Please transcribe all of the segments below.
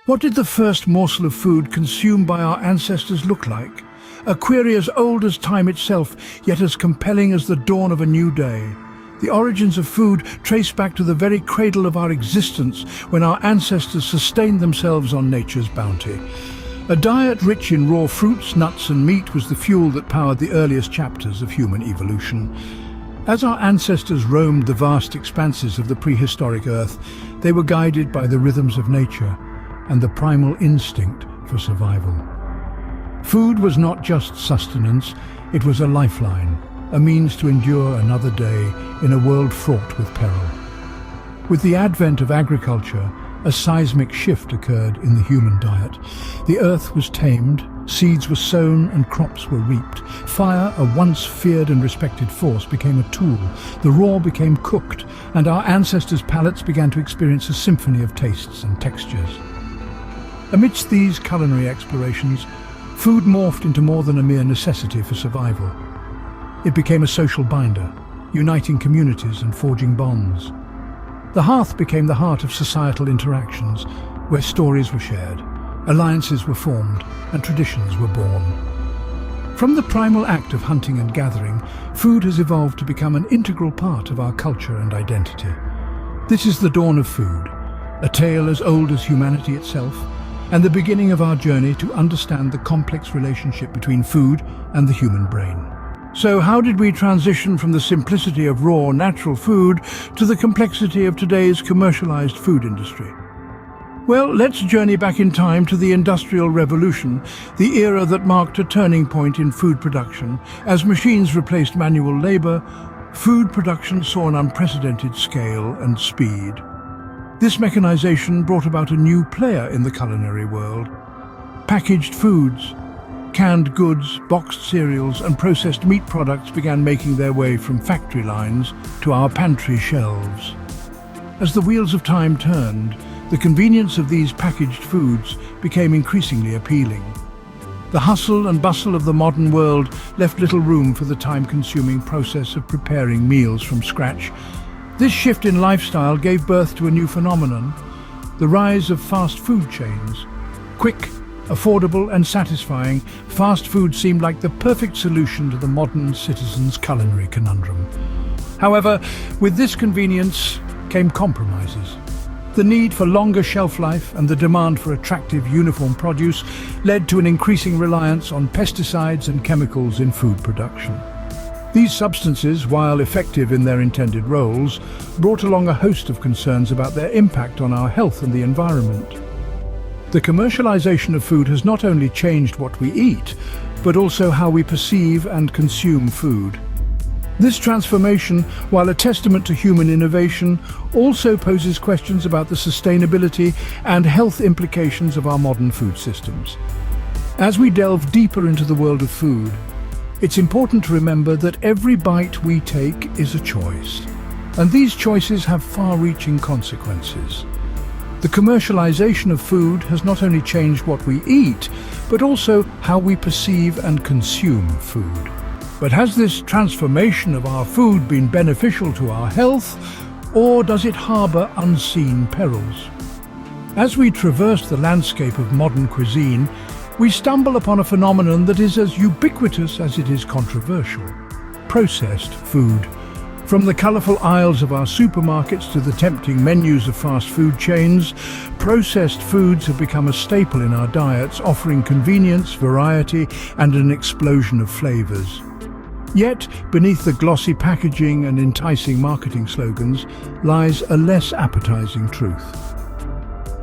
What did the first morsel of food consumed by our ancestors look like? A query as old as time itself, yet as compelling as the dawn of a new day. The origins of food trace back to the very cradle of our existence, when our ancestors sustained themselves on nature's bounty. A diet rich in raw fruits, nuts and meat was the fuel that powered the earliest chapters of human evolution. As our ancestors roamed the vast expanses of the prehistoric Earth, they were guided by the rhythms of nature and the primal instinct for survival. Food was not just sustenance, it was a lifeline, a means to endure another day in a world fraught with peril. With the advent of agriculture, a seismic shift occurred in the human diet. The earth was tamed, seeds were sown and crops were reaped. Fire, a once feared and respected force, became a tool. The raw became cooked, and our ancestors' palates began to experience a symphony of tastes and textures. Amidst these culinary explorations, food morphed into more than a mere necessity for survival. It became a social binder, uniting communities and forging bonds. The hearth became the heart of societal interactions, where stories were shared, alliances were formed, and traditions were born. From the primal act of hunting and gathering, food has evolved to become an integral part of our culture and identity. This is the dawn of food, a tale as old as humanity itself, and the beginning of our journey to understand the complex relationship between food and the human brain. So how did we transition from the simplicity of raw, natural food to the complexity of today's commercialized food industry? Well, let's journey back in time to the Industrial Revolution, the era that marked a turning point in food production. As machines replaced manual labor, food production saw an unprecedented scale and speed. This mechanization brought about a new player in the culinary world: packaged foods. Canned goods, boxed cereals and processed meat products began making their way from factory lines to our pantry shelves. As the wheels of time turned, the convenience of these packaged foods became increasingly appealing. The hustle and bustle of the modern world left little room for the time-consuming process of preparing meals from scratch. This shift in lifestyle gave birth to a new phenomenon: the rise of fast food chains. Quick, affordable and satisfying, fast food seemed like the perfect solution to the modern citizen's culinary conundrum. However, with this convenience came compromises. The need for longer shelf life and the demand for attractive, uniform produce led to an increasing reliance on pesticides and chemicals in food production. These substances, while effective in their intended roles, brought along a host of concerns about their impact on our health and the environment. The commercialization of food has not only changed what we eat, but also how we perceive and consume food. This transformation, while a testament to human innovation, also poses questions about the sustainability and health implications of our modern food systems. As we delve deeper into the world of food, it's important to remember that every bite we take is a choice, and these choices have far-reaching consequences. The commercialization of food has not only changed what we eat, but also how we perceive and consume food. But has this transformation of our food been beneficial to our health, or does it harbor unseen perils? As we traverse the landscape of modern cuisine, we stumble upon a phenomenon that is as ubiquitous as it is controversial: processed food. From the colourful aisles of our supermarkets to the tempting menus of fast food chains, processed foods have become a staple in our diets, offering convenience, variety, and an explosion of flavours. Yet, beneath the glossy packaging and enticing marketing slogans lies a less appetizing truth.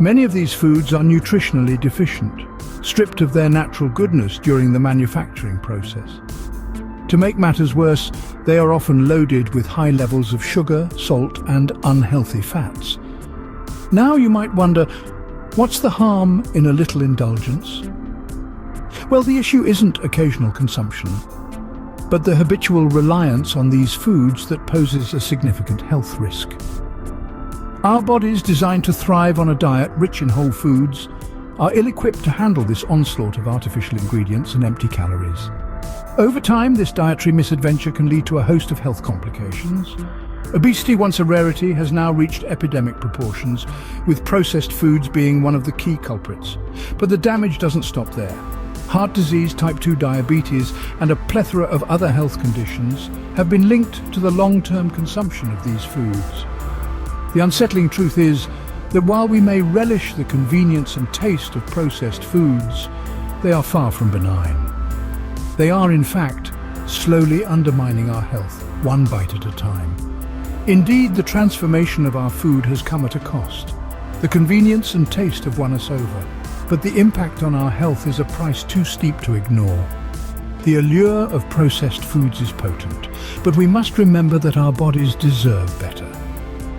Many of these foods are nutritionally deficient, stripped of their natural goodness during the manufacturing process. To make matters worse, they are often loaded with high levels of sugar, salt, and unhealthy fats. Now you might wonder, what's the harm in a little indulgence? Well, the issue isn't occasional consumption, but the habitual reliance on these foods that poses a significant health risk. Our bodies, designed to thrive on a diet rich in whole foods, are ill-equipped to handle this onslaught of artificial ingredients and empty calories. Over time, this dietary misadventure can lead to a host of health complications. Obesity, once a rarity, has now reached epidemic proportions, with processed foods being one of the key culprits. But the damage doesn't stop there. Heart disease, type 2 diabetes, and a plethora of other health conditions have been linked to the long-term consumption of these foods. The unsettling truth is that while we may relish the convenience and taste of processed foods, they are far from benign. They are, in fact, slowly undermining our health, one bite at a time. Indeed, the transformation of our food has come at a cost. The convenience and taste have won us over, but the impact on our health is a price too steep to ignore. The allure of processed foods is potent, but we must remember that our bodies deserve better.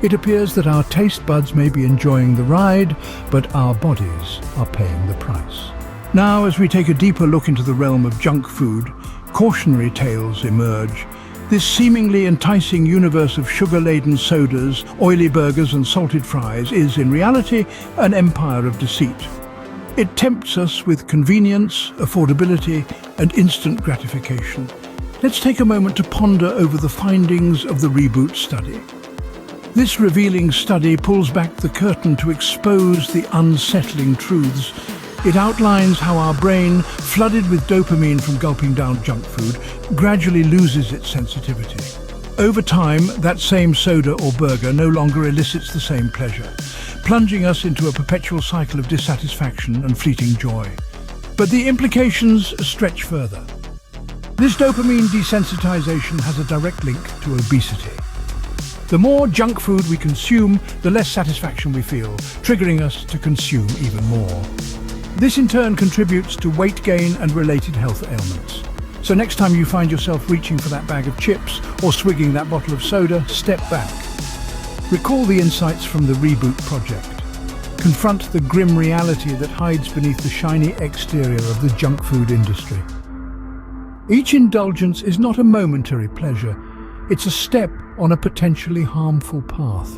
It appears that our taste buds may be enjoying the ride, but our bodies are paying the price. Now, as we take a deeper look into the realm of junk food, cautionary tales emerge. This seemingly enticing universe of sugar-laden sodas, oily burgers and salted fries is, in reality, an empire of deceit. It tempts us with convenience, affordability, and instant gratification. Let's take a moment to ponder over the findings of the Reboot study. This revealing study pulls back the curtain to expose the unsettling truths. It outlines how our brain, flooded with dopamine from gulping down junk food, gradually loses its sensitivity. Over time, that same soda or burger no longer elicits the same pleasure, plunging us into a perpetual cycle of dissatisfaction and fleeting joy. But the implications stretch further. This dopamine desensitization has a direct link to obesity. The more junk food we consume, the less satisfaction we feel, triggering us to consume even more. This in turn contributes to weight gain and related health ailments. So next time you find yourself reaching for that bag of chips or swigging that bottle of soda, step back. Recall the insights from the Reboot project. Confront the grim reality that hides beneath the shiny exterior of the junk food industry. Each indulgence is not a momentary pleasure. It's a step on a potentially harmful path.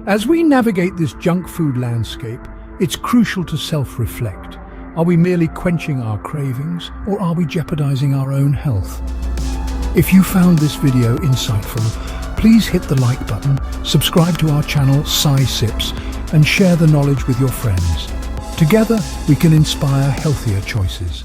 As we navigate this junk food landscape, it's crucial to self-reflect. Are we merely quenching our cravings, or are we jeopardizing our own health? If you found this video insightful, please hit the like button, subscribe to our channel Sci Sips, and share the knowledge with your friends. Together, we can inspire healthier choices.